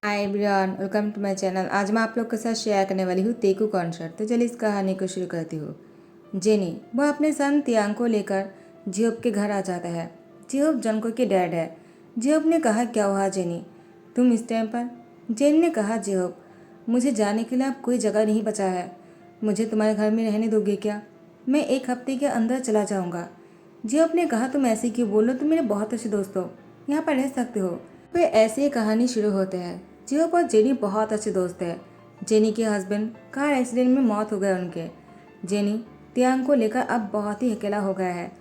Hi everyone, welcome to my channel. आज मैं आप लोग के साथ शेयर करने वाली हूँ तेकू कॉन्सर्ट। तो चलिए इस कहानी को शुरू करती हूँ। जेनी वो अपने सन तियांग को लेकर जियोब के घर आ जाता है। जियोब जनको के डैड है। जियोब ने कहा, क्या हुआ जेनी, तुम इस टाइम पर? जेनी ने कहा, जियोब मुझे जाने के लिए अब कोई जगह नहीं बचा है। मुझे तुम्हारे घर में रहने दोगे क्या? मैं एक हफ्ते के अंदर चला जाऊँगा। जियोब ने कहा, तुम ऐसे क्यों बोलो, तुम मेरे बहुत अच्छे दोस्त हो, यहाँ पर रह सकते हो। फिर ऐसी ही कहानी शुरू होते हैं। जियोब और जेनी बहुत अच्छे दोस्त है। जेनी के हस्बैंड कार एक्सीडेंट में मौत हो गए उनके। जेनी तियांग को लेकर अब बहुत ही अकेला हो गया है।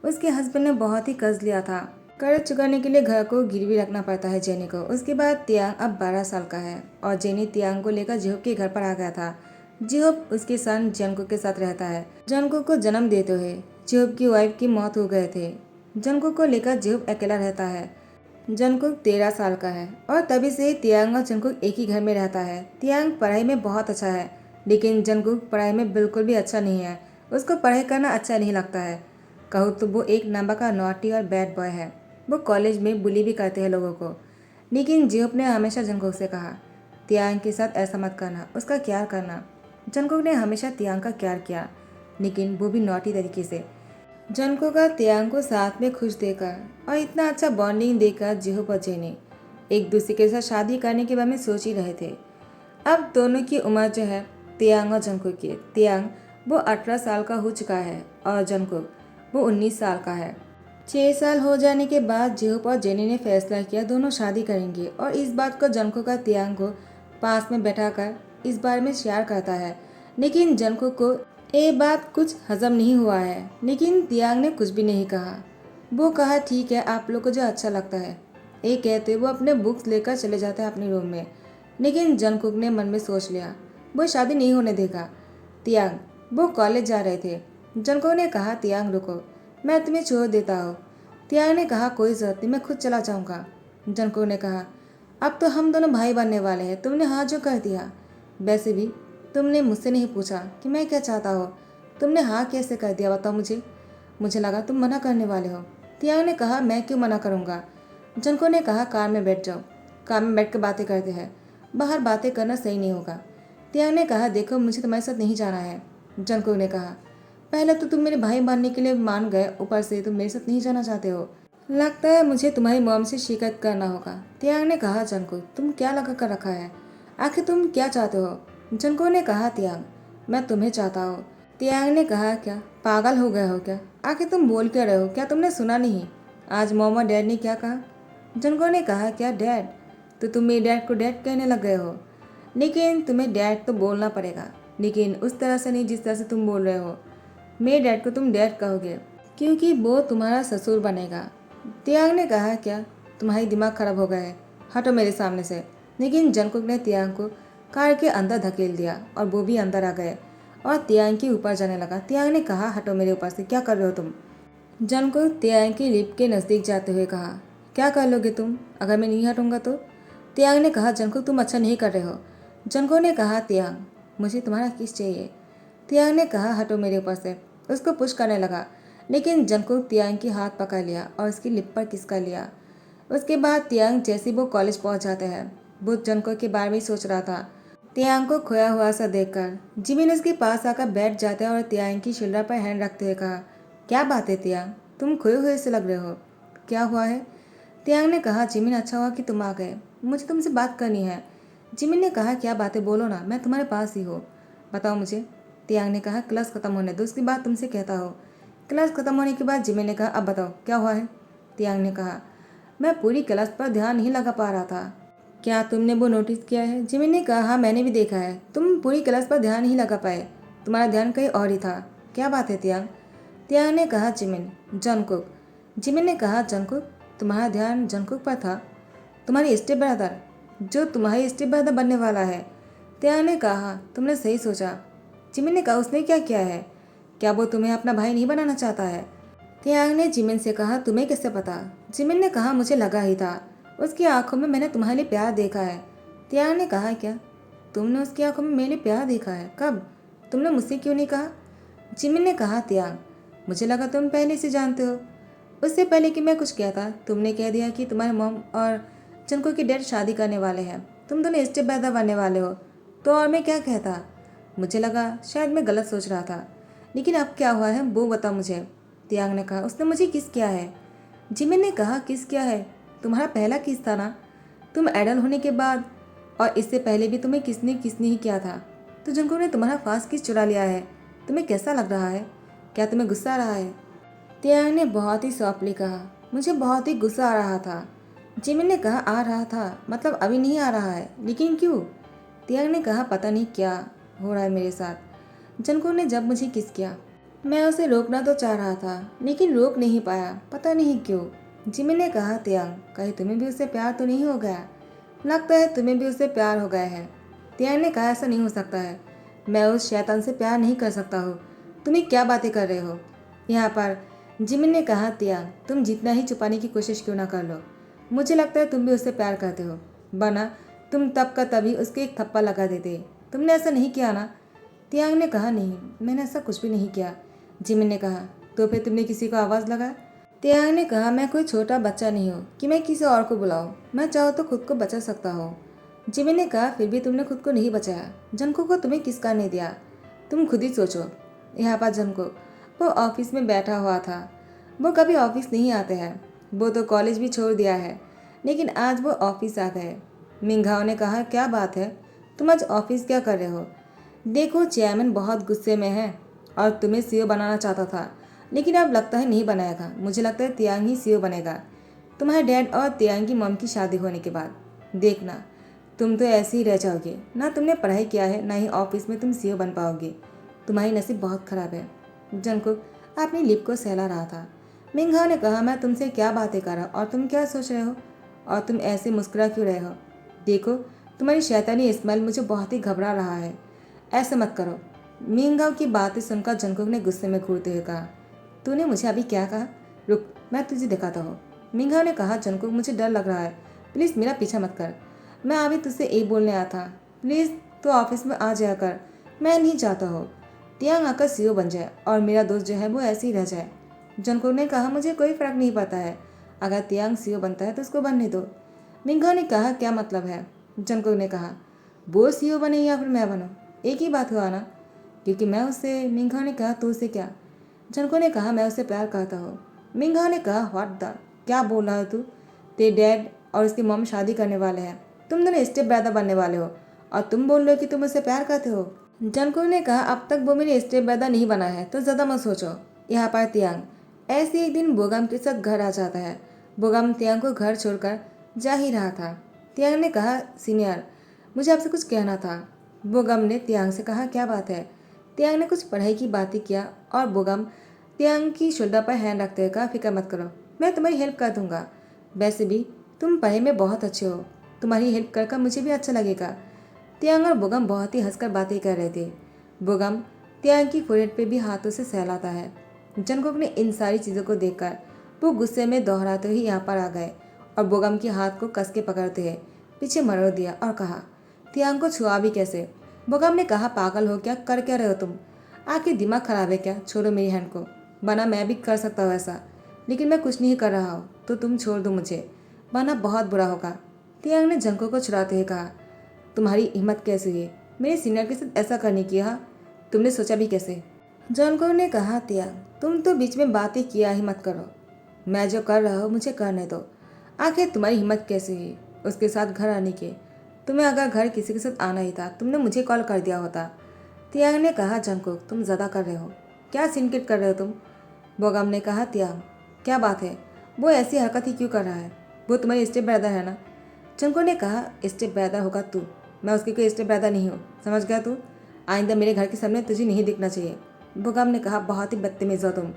उसके हस्बैंड ने बहुत ही कर्ज लिया था। कर्ज चुकाने के लिए घर को गिरवी रखना पड़ता है जेनी को। उसके बाद तियांग अब 12 साल का है और जेनी तियांग को लेकर जियोब के घर पर आ गया था। जियोब उसके सन जनको के साथ रहता है। जनको को जन्म देते हुए जियोब की वाइफ की मौत हो गए थे। जनको को लेकर जियोब अकेला रहता है। जंगकुक 13 साल का है और तभी से तियांग और जंगकुक एक ही घर में रहता है। तियांग पढ़ाई में बहुत अच्छा है, लेकिन जंगकुक पढ़ाई में बिल्कुल भी अच्छा नहीं है। उसको पढ़ाई करना अच्छा नहीं लगता है। कहूँ तो वो एक नंबर का नॉटी और बैड बॉय है। वो कॉलेज में बुली भी करते हैं लोगों को। लेकिन जियोब ने हमेशा जंगकुक से कहा, तियांग के साथ ऐसा मत करना, उसका केयर करना। जंगकुक ने हमेशा तियांग का केयर किया, लेकिन वो भी नॉटी तरीके से। जनको का तियांग को साथ में खुश देखकर और इतना अच्छा बॉन्डिंग देखकर जिहोब और जेनी एक दूसरे के साथ शादी करने के बारे में सोच ही रहे थे। अब दोनों की उम्र जो है तियांग और जनको की, तियांग वो 18 साल का हो चुका है और जनको वो 19 साल का है। 6 साल हो जाने के बाद जिहोब और जेनी ने फैसला किया दोनों शादी करेंगे और इस बात को जनको का तियांग को पास में बैठाकर इस बारे में शेयर करता है। लेकिन जनको को ये बात कुछ हजम नहीं हुआ है, लेकिन तियांग ने कुछ भी नहीं कहा। वो कहा, ठीक है, आप लोग को जो अच्छा लगता है। ये कहते वो अपने बुक्स लेकर चले जाते हैं अपने रूम में। लेकिन जंगकुक ने मन में सोच लिया वो शादी नहीं होने देगा। तियांग वो कॉलेज जा रहे थे। जंगकुक ने कहा, तियांग रुको, मैं तुम्हें छोड़ देता हूँ। तियांग ने कहा, कोई जरूरत नहीं, मैं खुद चला जाऊँगा। जंगकुक ने कहा, अब तो हम दोनों भाई बनने वाले हैं, तुमने हाँ जो कर दिया। वैसे भी तुमने मुझसे नहीं पूछा कि मैं क्या चाहता हो, तुमने हाँ कैसे कर दिया, बताओ मुझे। मुझे लगा तुम मना करने वाले हो। तियांग ने कहा, मैं क्यों मना करूँगा। जनको ने कहा, कार में बैठ जाओ, कार में बैठ कर बातें करते हैं, बाहर बातें करना सही नहीं होगा। तियांग ने कहा, देखो मुझे तुम्हारे साथ नहीं जाना है। जनको ने कहा, पहले तो तुम मेरे भाई बनने के लिए मान गए, ऊपर से तुम मेरे साथ नहीं जाना चाहते हो। लगता है मुझे तुम्हारी मॉम से शिकायत करना होगा। तियांग ने कहा, जनको तुम क्या लगा कर रखा है, आखिर तुम क्या चाहते हो। जनको ने कहा, तियांग मैं तुम्हें चाहता हूँ। तियांग ने कहा, क्या पागल हो गए हो क्या, आखिर तुम बोल क्या रहे हो, क्या तुमने सुना नहीं आज मॉम और डैड ने क्या कहा। जनको ने कहा, क्या डैड, तो तुम मेरे डैड को डैड कहने लग गए हो। लेकिन तुम्हें डैड तो बोलना पड़ेगा, लेकिन उस तरह से नहीं जिस तरह से तुम बोल रहे हो। मेरे डैड को तुम डैड कहोगे क्योंकि वो तुम्हारा ससुर बनेगा। तियांग ने कहा, क्या तुम्हारी दिमाग खराब हो गया है, हटो मेरे सामने से। लेकिन जंगकुक ने तियांग को कार के अंदर धकेल दिया और वो भी अंदर आ गए और तियांग के ऊपर जाने लगा। तियांग ने कहा, हटो मेरे ऊपर से, क्या कर रहे हो तुम। जंगकुक तियांग की लिप के नज़दीक जाते हुए कहा, क्या कर लोगे तुम अगर मैं नहीं हटूंगा तो। तियांग ने कहा, जंगकुक तुम अच्छा नहीं कर रहे हो। जंगकुक ने कहा, तियांग मुझे तुम्हारा किस चाहिए। तियांग ने कहा, हटो मेरे ऊपर से, उसको पुश करने लगा। लेकिन जंगकुक तियांग की हाथ पकड़ लिया और उसकी लिप पर किस कर लिया। उसके बाद तियांग जैसे वो कॉलेज पहुंच जाते हैं, वो जंगकुक के बारे में ही सोच रहा था। तियांग को खोया हुआ सा देखकर जिमिन उसके पास आकर बैठ जाते हैं और तियांग की शोल्डर पर हैंड रखते हुए कहा, क्या बात है तियांग, तुम खोए हुए से लग रहे हो, क्या हुआ है। तियांग ने कहा, जिमिन अच्छा हुआ कि तुम आ गए, मुझे तुमसे बात करनी है। जिमिन ने कहा, क्या बात है, बोलो ना, मैं तुम्हारे पास ही हूँ, बताओ मुझे। तियांग ने कहा, क्लास खत्म होने दो, उसकी बात तुमसे कहता हो। क्लास खत्म होने के बाद जिमिन ने कहा, अब बताओ क्या हुआ है। तियांग ने कहा, मैं पूरी क्लास पर ध्यान नहीं लगा पा रहा था, क्या तुमने वो नोटिस किया है। जिमिन ने कहा, हाँ मैंने भी देखा है, तुम पूरी क्लास पर ध्यान नहीं लगा पाए, तुम्हारा ध्यान कहीं और ही था, क्या बात है तियांग। तियांग ने कहा, जिमिन जंगकुक। जिमिन ने कहा, जंगकुक तुम्हारा ध्यान जंगकुक पर था, तुम्हारी स्टेप ब्रदर, जो तुम्हारी स्टेप ब्रदर बनने वाला है। तियांग ने कहा, तुमने सही सोचा। जिमिन ने कहा, उसने क्या किया है, क्या वो तुम्हें अपना भाई नहीं बनाना चाहता है। तियांग ने जिमिन से कहा, तुम्हें कैसे पता। जिमिन ने कहा, मुझे लगा ही था, उसकी आंखों में मैंने तुम्हारे लिए प्यार देखा है। तियांग ने कहा, क्या तुमने उसकी आंखों में मेरे लिए प्यार देखा है, कब, तुमने मुझसे क्यों नहीं कहा। जिमिन ने कहा, तियांग मुझे लगा तुम पहले से जानते हो, उससे पहले कि मैं कुछ कहता तुमने कह दिया कि तुम्हारे मॉम और जंको की डैड शादी करने वाले हैं। तुम दोनों स्टेप ब्रदर बनने वाले हो। तो और मैं क्या कहता? मुझे लगा शायद मैं गलत सोच रहा था। लेकिन अब क्या हुआ है वो बता मुझे। तियांग ने कहा, उसने मुझे किस किया है। जिमिन ने कहा, किस किया है? तुम्हारा पहला किस था ना, तुम एडल्ट होने के बाद, और इससे पहले भी तुम्हें किसने किसने ही किया था। तो जंगकुक ने तुम्हारा फास्ट किस चुरा लिया है। तुम्हें कैसा लग रहा है? क्या तुम्हें गुस्सा आ रहा है? तियांग ने बहुत ही सॉफ्टली कहा, मुझे बहुत ही गुस्सा आ रहा था। जिमिन ने कहा, आ रहा था मतलब अभी नहीं आ रहा है, लेकिन क्यों? तियांग ने कहा, पता नहीं क्या हो रहा है मेरे साथ। जंगकुक ने जब मुझे किस किया, मैं उसे रोकना तो चाह रहा था लेकिन रोक नहीं पाया, पता नहीं क्यों। जिमिन ने कहा, तियांग कहीं तुम्हें भी उससे प्यार तो नहीं हो गया? लगता है तुम्हें भी उससे प्यार हो गया है। तियांग ने कहा, ऐसा नहीं हो सकता है, मैं उस शैतान से प्यार नहीं कर सकता हूँ। तुम्हें क्या बातें कर रहे हो यहाँ पर? जिमिन ने कहा, तियांग तुम जितना ही छुपाने की कोशिश क्यों ना कर लो, मुझे लगता है तुम भी उससे प्यार करते हो, वरना तुम तब का तभी उसके एक थप्पड़ लगा देते। तुमने ऐसा नहीं किया ना? तियांग ने कहा, नहीं मैंने ऐसा कुछ भी नहीं किया। जिमिन ने कहा, तो फिर तुमने किसी को आवाज़ लगाया? तियांग ने कहा, मैं कोई छोटा बच्चा नहीं हूँ कि मैं किसी और को बुलाऊँ, मैं चाहो तो खुद को बचा सकता हूँ। जिमिन ने कहा, फिर भी तुमने खुद को नहीं बचाया। जंगकुक को तुम्हें किसका नहीं दिया, तुम खुद ही सोचो। यहाँ पर जंगकुक वो ऑफिस में बैठा हुआ था। वो कभी ऑफिस नहीं आते हैं, वो तो कॉलेज भी छोड़ दिया है, लेकिन आज वो ऑफिस आ गए। मिंघाओ ने कहा, क्या बात है, तुम आज ऑफिस क्या कर रहे हो? देखो चेयरमैन बहुत गुस्से में है और तुम्हें सीईओ बनाना चाहता था, लेकिन अब लगता है नहीं बनाएगा। मुझे लगता है तियांग ही सीईओ बनेगा, तुम्हारे डैड और तियांग की मॉम की शादी होने के बाद। देखना तुम तो ऐसे ही रह जाओगे, ना तुमने पढ़ाई किया है ना ही ऑफिस में तुम सीईओ बन पाओगे। तुम्हारी नसीब बहुत खराब है। जंगकुक अपनी लिप को सहला रहा था। मिंघाओ ने कहा, मैं तुमसे क्या बातें कर रहा और तुम क्या सोच रहे हो, और तुम ऐसे मुस्कुरा क्यों रहे हो? देखो तुम्हारी शैतानी स्मेल मुझे बहुत ही घबरा रहा है, ऐसे मत करो। मिंघाओ की बातें सुनकर जंगकुक ने गुस्से में घूरते हुए कहा, तूने मुझे अभी क्या कहा? रुक मैं तुझे दिखाता हूँ। मिंघाओ ने कहा, जंगकुक मुझे डर लग रहा है, प्लीज़ मेरा पीछा मत कर। मैं अभी तुझसे यही बोलने आया था, प्लीज़ तो ऑफिस में आ जाया कर। मैं नहीं चाहता हो तियांग आकर सीईओ बन जाए और मेरा दोस्त जो है वो ऐसे ही रह जाए। जंगकुक ने कहा, मुझे कोई फ़र्क नहीं पड़ता है, अगर तियांग सीईओ बनता है तो उसको बनने दो। मिंघाओ ने कहा, क्या मतलब है? जंगकुक ने कहा, वो सीईओ बने या फिर मैं बनूं, एक ही बात हुआ ना। क्योंकि मैं उससे, मिंघाओ ने कहा, तो उससे क्या? जंगकुक ने कहा, मैं उससे प्यार करता हूँ। मिंघाओ ने कहा, व्हाट द, क्या बोल रहा है तू? तेरे डैड और उसकी मॉम शादी करने वाले हैं, तुम दोनों स्टेप ब्रदर बनने वाले हो और तुम बोल रहे हो कि तुम उससे प्यार करते हो। जंगकुक ने कहा, अब तक वो मेरे स्टेप ब्रदर नहीं बना है तो ज़्यादा मत सोचो। यहाँ पर तियांग ऐसे एक दिन बोगम के साथ घर आ जाता है। बोगम तियांग को घर छोड़कर जा ही रहा था। तियांग ने कहा, सीनियर मुझे आपसे कुछ कहना था। बोगम ने तियांग से कहा, क्या बात है? तियांग ने कुछ पढ़ाई की बातें किया और बोगम तियांग की शोल्डर पर हैंड रखते हुए कहा, फिक्र मत करो, मैं तुम्हारी हेल्प कर दूंगा। वैसे भी तुम पढ़ाई में बहुत अच्छे हो, तुम्हारी हेल्प कर मुझे भी अच्छा लगेगा। तियांग और बोगम बहुत ही हंसकर बातें कर रहे थे। बोगम तियांग की फोrehead पे भी हाथों से सहलाता है। जंगकुक ने इन सारी चीज़ों को देखकर वो गुस्से में दोहराते हुए यहाँ पर आ गए और बोगम के हाथ को कस के पकड़ते हुए पीछे मरोड़ दिया और कहा, तियांग को छुआ भी कैसे? बोगम ने कहा, पागल हो क्या, कर क्या रहे हो तुम? आखिर दिमाग खराब है क्या? छोड़ो मेरी हैंड को, वरना मैं भी कर सकता हूँ ऐसा, लेकिन मैं कुछ नहीं कर रहा हूँ तो तुम छोड़ दो मुझे, वरना बहुत बुरा होगा। तियांग ने जंगकुक को छुड़ाते हुए कहा, तुम्हारी हिम्मत कैसे हुई मेरे सीनियर के साथ ऐसा करने की? हाँ तुमने सोचा भी कैसे? जंगकुक ने कहा, तियांग तुम तो बीच में बातें किया ही मत करो, मैं जो कर रहा हूँ मुझे करने दो। आखिर तुम्हारी हिम्मत कैसे हुई उसके साथ घर आने की? तुम्हें अगर घर किसी के साथ आना ही था तुमने मुझे कॉल कर दिया होता। तियांग ने कहा, जंगकुक तुम ज़्यादा कर रहे हो, क्या सिनकिट कर रहे हो तुम? बोगम ने कहा, तियांग क्या बात है, वो ऐसी हरकत ही क्यों कर रहा है? वो तुम्हारी स्टेप ब्रदर है ना? जंगकुक ने कहा, स्टेप ब्रदर होगा तू, मैं उसकी कोई स्टेप ब्रदर नहीं हूँ, समझ गया तू? आइंदा मेरे घर के सामने तुझे नहीं दिखना चाहिए। बोगम ने कहा, बहुत ही बदतमीज हो तुम,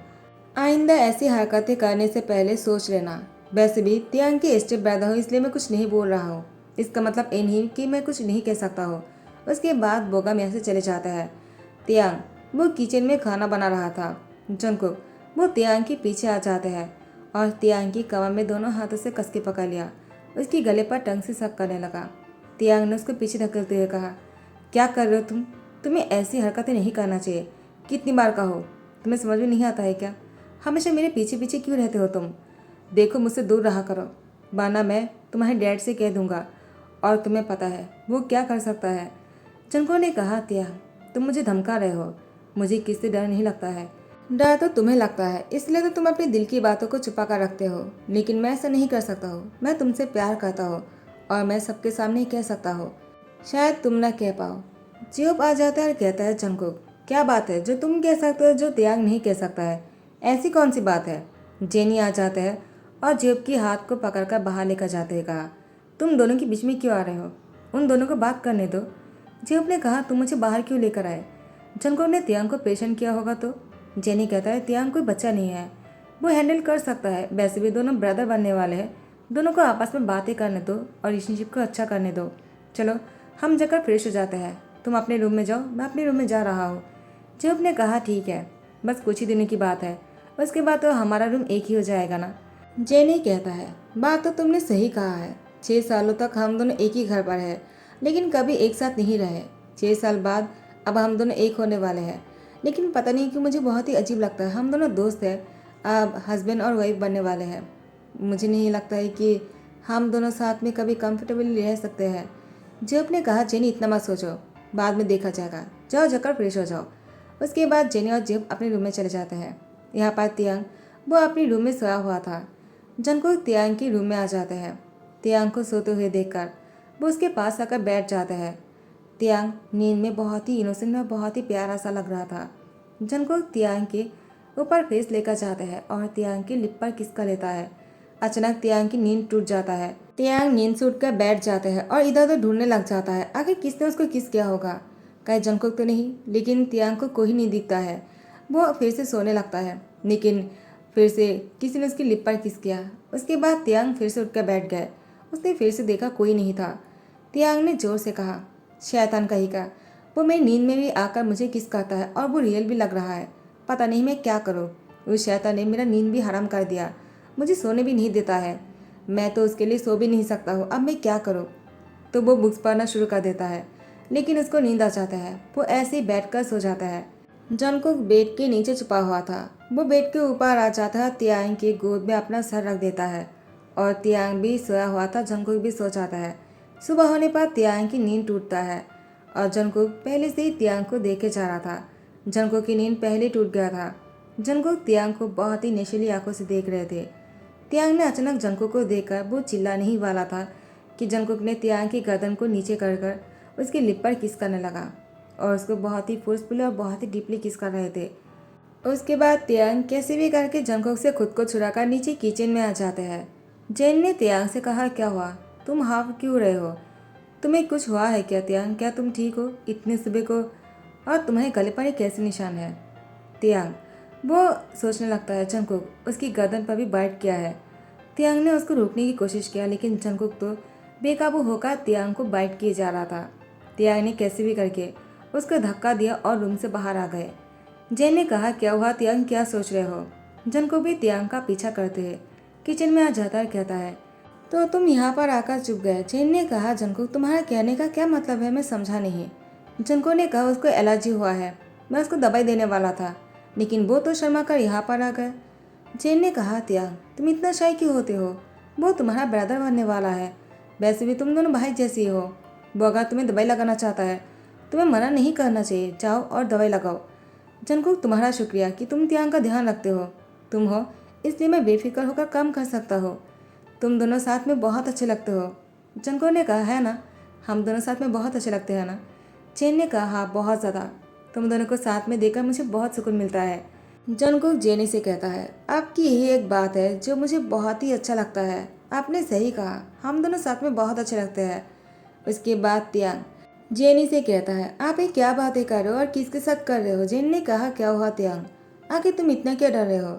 आइंदा ऐसी हरकतें करने से पहले सोच लेना। वैसे भी तियांग की स्टेप ब्रदर हो इसलिए मैं कुछ नहीं बोल रहा हूँ, इसका मतलब ये नहीं कि मैं कुछ नहीं कह सकता हूँ। उसके बाद बोगम यहाँ से चले जाता है। तियांग वो किचन में खाना बना रहा था। जंगकुक वो तियांग के पीछे आ जाते हैं और तियांग की कमर में दोनों हाथों से कस के पकड़ लिया, उसकी गले पर टंग से सक करने लगा। तियांग ने उसको पीछे धकेलते हुए कहा, क्या कर रहे हो तुम? तुम्हें ऐसी हरकतें नहीं करना चाहिए, कितनी बार कहो, तुम्हें समझ में नहीं आता है क्या? हमेशा मेरे पीछे पीछे क्यों रहते हो तुम? देखो मुझसे दूर रहा करो, वरना मैं तुम्हारे डैड से कह दूंगा और तुम्हें पता है वो क्या कर सकता है। जंको ने कहा, त्याग तुम मुझे धमका रहे हो, मुझे किससे डर नहीं लगता है। डर तो तुम्हें लगता है, इसलिए तो तुम अपने दिल की बातों को छुपा कर रखते हो, लेकिन मैं ऐसा नहीं कर सकता हूँ। मैं तुमसे प्यार करता हूँ और मैं सबके सामने कह सकता हूँ, शायद तुम ना कह पाओ। जियोप आ जाता है और कहता है, जंकुक क्या बात है जो तुम कह सकते हो जो त्याग नहीं कह सकता है, ऐसी कौन सी बात है। जेनी आ जाता है और जियोप की हाथ को पकड़कर बाहर लेकर जाते हुए कहा, तुम दोनों के बीच में क्यों आ रहे हो, उन दोनों को बात करने दो। जियोप ने कहा, तुम मुझे बाहर क्यों लेकर आए। जंकुक ने त्याग को परेशान किया होगा तो। जेनी कहता है, त्याग कोई बच्चा नहीं है, वो हैंडल कर सकता है, वैसे भी दोनों ब्रदर बनने वाले हैं, दोनों को आपस में बातें करने दो और रिलेशनशिप को अच्छा करने दो। चलो हम जाकर फ्रेश हो जाते हैं, तुम अपने रूम में जाओ, मैं अपने रूम में जा रहा हूँ। जियोप ने कहा, ठीक है, बस कुछ ही दिनों की बात है, उसके बाद तो हमारा रूम एक ही हो जाएगा ना। जेनी कहता है, बात तो तुमने सही कहा है, 6 सालों तक हम दोनों एक ही घर पर है, लेकिन कभी एक साथ नहीं रहे। 6 साल बाद अब हम दोनों एक होने वाले हैं, लेकिन पता नहीं क्यों मुझे बहुत ही अजीब लगता है। हम दोनों दोस्त हैं, अब हस्बैंड और वाइफ बनने वाले हैं। मुझे नहीं लगता है कि हम दोनों साथ में कभी कंफर्टेबली रह सकते हैं। जियोप ने कहा, जेनी इतना मत सोचो, बाद में देखा जाएगा, जाओ जाकर फ्रेश हो जाओ। उसके बाद जेनी और जियोप अपने रूम में चले जाते हैं। यहाँ पर तियांग वो अपने रूम में सोया हुआ था। जंकुक तियांग के रूम में आ जाते हैं। तियांग को सोते हुए देखकर वो उसके पास आकर बैठ जाता है। तियांग नींद में बहुत ही इनोसेंट और बहुत ही प्यारा सा लग रहा था। जंकुक तियांग के ऊपर फेस लेकर जाता है और तियांग की लिप पर किस कर लेता है। अचानक तियांग की नींद टूट जाता है। तियांग नींद से उठकर बैठ जाता है और इधर उधर ढूंढने लग जाता है, आखिर किसने उसको किस किया होगा। कहीं जंकुक तो नहीं, लेकिन तियांग को कोई नहीं दिखता है। वो फिर से सोने लगता है, लेकिन फिर से किसी ने उसकी लिप पर किस किया। उसके बाद तियांग फिर से उठकर बैठ गए। उसने फिर से देखा, कोई नहीं था। तियांग ने जोर से कहा, शैतान कहीं का, वो मेरी नींद में भी आकर मुझे किस करता है और वो रियल भी लग रहा है। पता नहीं मैं क्या करूँ, उस शैतान ने मेरा नींद भी हराम कर दिया, मुझे सोने भी नहीं देता है। मैं तो उसके लिए सो भी नहीं सकता हूँ, अब मैं क्या करूँ। तो वो बुक्स पढ़ना शुरू कर देता है, लेकिन उसको नींद आ जाता है। वो ऐसे ही बैठकर सो जाता है। जंकुक बेड के नीचे छुपा हुआ था, वो बेड के ऊपर आ जाता है, तियांग की गोद में अपना सर रख देता है और तियांग भी सोया हुआ था। जंकुक भी सो जाता है। सुबह होने पर तियांग की नींद टूटता है और जंकुक पहले से ही तियांग को देखे जा रहा था। जंकुक की नींद पहले टूट गया था। जंकुक तियांग को बहुत ही नशीली आंखों से देख रहे थे। तियांग ने अचानक जंकुक को देखकर वो चिल्लाने ही वाला था कि जंकुक ने तियांग की गर्दन को नीचे कर उसकी लिप पर किस करने लगा और उसको बहुत ही फोर्सफुली और बहुत ही डीपली किस कर रहे थे। उसके बाद तियांग कैसे भी करके जंकुक से खुद को छुड़ाकर नीचे किचन में आ जाते हैं। जेन ने तियांग से कहा, क्या हुआ, तुम हाफ क्यों रहे हो, तुम्हें कुछ हुआ है क्या तियांग, क्या तुम ठीक हो इतनी सुबह को, और तुम्हारे गले पर ये कैसे निशान है। तियांग वो सोचने लगता है, जंकुक उसकी गर्दन पर भी बाइट किया है। तियांग ने उसको रोकने की कोशिश किया, लेकिन जंकुक तो बेकाबू होकर तियांग को बाइट किए जा रहा था। तियांग ने कैसे भी करके उसको धक्का दिया और रूम से बाहर आ गए। जेन ने कहा, क्या हुआ तियांग, क्या सोच रहे हो। जंकुक भी तियांग का पीछा करते हुए किचन में आ जाता है, कहता है, तो तुम यहाँ पर आकर चुप गए। जेन ने कहा, जंकुक तुम्हारा कहने का क्या मतलब है, मैं समझा नहीं। जंकुक ने कहा, उसको एलर्जी हुआ है, मैं उसको दवाई देने वाला था, लेकिन वो तो शर्मा कर यहाँ पर आ गए। जेन ने कहा, त्याग तुम इतना शाय क्यों होते हो, वो तुम्हारा ब्रदर बनने वाला है, वैसे भी तुम दोनों भाई जैसी हो। वो अगर तुम्हें दवाई लगाना चाहता है तुम्हें मना नहीं करना चाहिए, जाओ और दवाई लगाओ। जंकुक तुम्हारा शुक्रिया कि तुम त्यांग का ध्यान रखते हो, तुम हो इसलिए मैं बेफिक्र होकर काम कर सकता हूँ। तुम दोनों साथ में बहुत अच्छे लगते हो। जंकुक ने कहा, है ना, हम दोनों साथ में बहुत अच्छे लगते हैं ना। चेन ने कहा, हाँ बहुत ज़्यादा, तुम दोनों को साथ में देखकर मुझे बहुत सुकून मिलता है। जंकुक जेनी से कहता है, आपकी यही एक बात है जो मुझे बहुत ही अच्छा लगता है, आपने सही कहा, हम दोनों साथ में बहुत अच्छे लगते हैं। उसके बाद त्यांग जेनी से कहता है, आप ये क्या बातें कर रहे हो और किसके साथ कर रहे हो। जेनी ने कहा, क्या हुआ त्यांग, आखिर तुम इतना क्या डर रहे हो।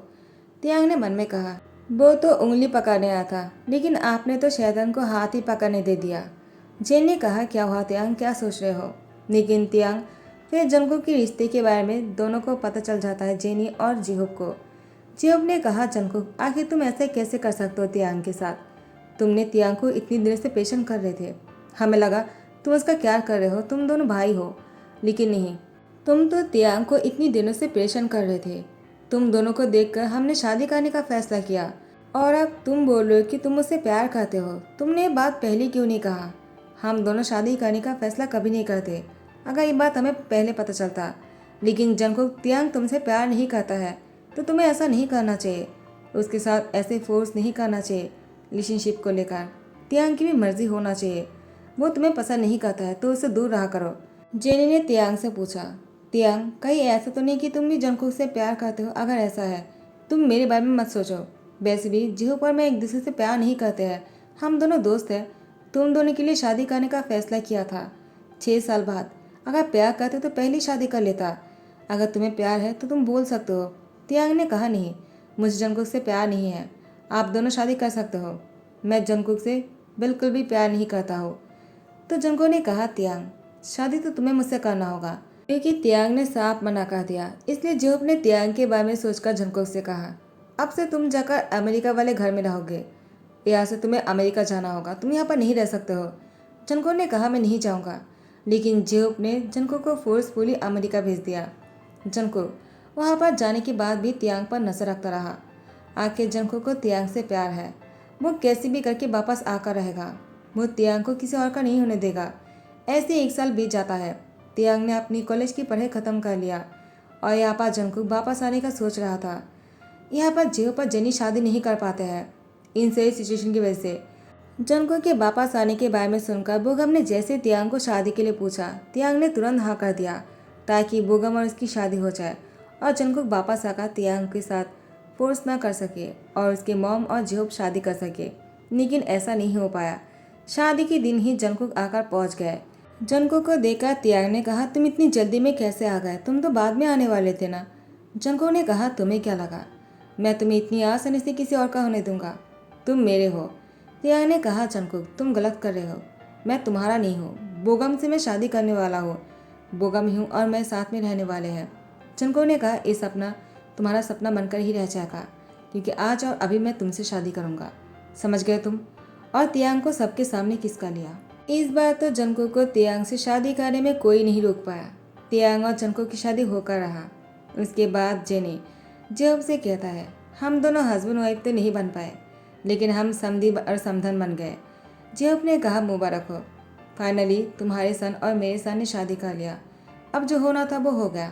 त्यांग ने मन में कहा, वो तो उंगली पकड़ने आया था, लेकिन आपने तो शैतान को हाथ ही पकड़ने दे दिया। जेन ने कहा, क्या हुआ त्यांग, क्या सोच रहे हो। लेकिन त्यांग फिर जंकुक के रिश्ते के बारे में दोनों को पता चल जाता है, जेनी और जिहोब को। जिहोब ने कहा, जंकुक आखिर तुम ऐसे कैसे कर सकते हो त्यांग के साथ, तुमने त्यांग को इतनी देर से पेशन कर रहे थे, हमें लगा तुम उसका क्या कर रहे हो, तुम दोनों भाई हो, लेकिन नहीं, तुम तो त्यांग को इतनी दिनों से पेशन कर रहे थे। तुम दोनों को देखकर हमने शादी करने का फैसला किया और अब तुम बोल रहे हो कि तुम मुझसे प्यार करते हो। तुमने ये बात पहले क्यों नहीं कहा, हम दोनों शादी करने का फैसला कभी नहीं करते अगर ये बात हमें पहले पता चलता। लेकिन जंगकुक तियांग तुमसे प्यार नहीं करता है तो तुम्हें ऐसा नहीं करना चाहिए, उसके साथ ऐसे फोर्स नहीं करना चाहिए रिलेशनशिप को लेकर। तियांग की भी मर्जी होना चाहिए, वो तुम्हें पसंद नहीं करता है तो उससे दूर रहा करो। जेनी ने तियांग से पूछा, तियांग कहीं ऐसा तो नहीं कि तुम भी जंगकुक से प्यार करते हो? अगर ऐसा है तुम मेरे बारे में मत सोचो। वैसे भी जिहोप और मैं एक दूसरे से प्यार नहीं करते हैं, हम दोनों दोस्त हैं। तुम दोनों के लिए शादी करने का फैसला किया था 6 साल बाद। अगर प्यार करते तो पहले शादी कर लेता। अगर तुम्हें प्यार है तो तुम बोल सकते हो। तियांग ने कहा, नहीं, मुझे जंगकुक से प्यार नहीं है। आप दोनों शादी कर सकते हो। मैं जंगकुक से बिल्कुल भी प्यार नहीं करता हूँ। तो जंगकुक ने कहा, तियांग शादी तो तुम्हें मुझसे करना होगा। क्योंकि तियांग ने साफ मना कर दिया, इसलिए जिहोप ने तियांग के बारे में सोचकर जंगकुक से कहा, अब से तुम जाकर अमेरिका वाले घर में रहोगे। यहाँ से तुम्हें अमेरिका जाना होगा, तुम यहाँ पर नहीं रह सकते हो। जंगकुक ने कहा, मैं नहीं जाऊँगा। लेकिन जिहोप ने जंगकुक को फोर्सफुली अमेरिका भेज दिया। जंगकुक वहाँ पर जाने के बाद भी तियांग पर नजर रखता रहा। आखिर जंगकुक को तियांग से प्यार है, वो कैसे भी करके वापस आकर रहेगा। वो तियांग को किसी और का नहीं होने देगा। ऐसे 1 साल बीत जाता है। तियांग ने अपनी कॉलेज की पढ़ाई खत्म कर लिया और यहाँ पर जंगकुक वापस आने का सोच रहा था। यहाँ पर जिहोप और जेनी शादी नहीं कर पाते हैं इन सही सिचुएशन की वजह से। जंगकुक के वापस आने के बारे में सुनकर बोगम ने जैसे तियांग को शादी के लिए पूछा, तियांग ने तुरंत हाँ कर दिया ताकि बोगम और उसकी शादी हो जाए और जंगकुक वापस आकर तियांग के साथ फोर्स ना कर सके और उसके मॉम और जिहोप शादी कर सके। लेकिन ऐसा नहीं हो पाया। शादी के दिन ही जंगकुक आकर पहुंच गए। जंगकुक को देखकर तियांग ने कहा, तुम इतनी जल्दी में कैसे आ गए? तुम तो बाद में आने वाले थे ना। जंगकुक ने कहा, तुम्हें क्या लगा मैं तुम्हें इतनी आसानी से किसी और का होने दूंगा? तुम मेरे हो। तियांग ने कहा, जंगकुक तुम गलत कर रहे हो, मैं तुम्हारा नहीं हूँ। बोगम से मैं शादी करने वाला हूँ। बोगम ही हूँ और मैं साथ में रहने वाले हैं। जंगकुक ने कहा, ये सपना तुम्हारा सपना बनकर ही रह जाएगा, क्योंकि आज और अभी मैं तुमसे शादी करूंगा। समझ गए तुम? और तियांग को सबके सामने किसका लिया। इस बार तो जंगकुक को तियांग से शादी करने में कोई नहीं रोक पाया। तियांग और जंगकुक की शादी होकर रहा। उसके बाद जेनी जिहोप से कहता है, हम दोनों हस्बैंड वाइफ तो नहीं बन पाए, लेकिन हम समधी और समधन बन गए। जिहोप ने कहा, मुबारक हो, फाइनली तुम्हारे सन और मेरे सन ने शादी कर लिया। अब जो होना था वो हो गया,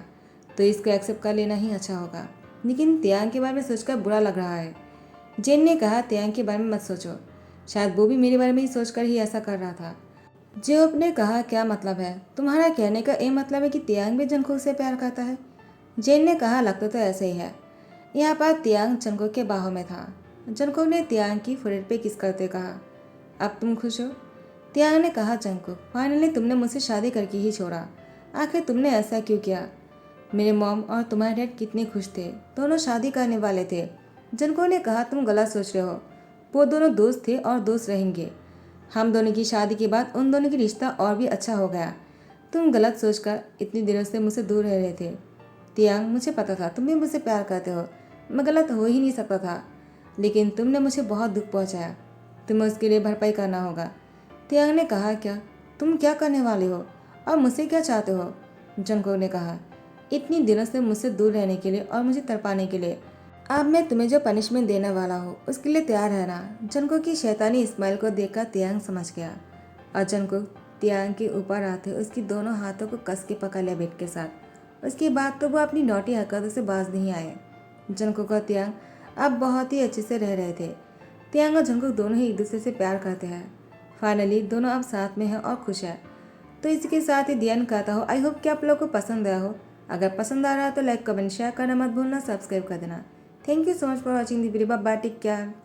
तो इसको एक्सेप्ट कर लेना ही अच्छा होगा। लेकिन तियांग के बारे में सोचकर बुरा लग रहा है। जेन ने कहा, तियांग के बारे में मत सोचो, शायद वो भी मेरे बारे में ही सोचकर ही ऐसा कर रहा था। जिहोप ने कहा, क्या मतलब है? तुम्हारा कहने का ये मतलब है कि तियांग भी जंगकुक से प्यार करता है? जेन ने कहा, लगता तो ऐसे ही है। यहाँ पर तियांग जंगकुक के बाहों में था। जंगकुक ने तियांग की फोrehead पे किस करते कहा, अब तुम खुश हो? तियांग ने कहा, जंगकुक फाइनली तुमने मुझसे शादी करके ही छोड़ा। आखिर तुमने ऐसा क्यों किया? मेरे मॉम और तुम्हारे डैड कितने खुश थे, दोनों शादी करने वाले थे। जंगकुक ने कहा, तुम गलत सोच रहे हो, वो दोनों दोस्त थे और दोस्त रहेंगे। हम दोनों की शादी के बाद उन दोनों की रिश्ता और भी अच्छा हो गया। तुम गलत सोचकर इतनी दिनों से मुझसे दूर रह रहे थे। तियांग मुझे पता था तुम भी मुझसे प्यार करते हो, मैं गलत हो ही नहीं सकता था। लेकिन तुमने मुझे बहुत दुख पहुंचाया, तुम्हें उसके लिए भरपाई करना होगा। तियांग ने कहा, क्या? तुम क्या करने वाले हो और मुझसे क्या चाहते हो? जंगकुक ने कहा, इतनी दिनों से मुझसे दूर रहने के लिए और मुझे तड़पाने के लिए अब मैं तुम्हें जो पनिशमेंट देने वाला हूँ उसके लिए तैयार रहना। जंगकुक की शैतानी स्माइल को देखकर तियांग समझ गया और जंगकुक तियांग के ऊपर आते उसकी दोनों हाथों को कस के पकड़ लिया बेट के साथ। उसके बाद तो वो अपनी नौटी हरकतों से बाज नहीं आए। जंगकुक और तियांग अब बहुत ही अच्छे से रह रहे थे। तियांग और जंगकुक दोनों ही एक दूसरे से प्यार करते हैं। फाइनली दोनों अब साथ में हैं और खुश हैं। तो इसी के साथ ही ध्यान कहता हो, आई होप कि आप लोगों को पसंद आया हो। अगर पसंद आ रहा है तो लाइक कमेंट शेयर करना मत भूलना, सब्सक्राइब कर देना। Thank you so much for watching the video. Bye, take care.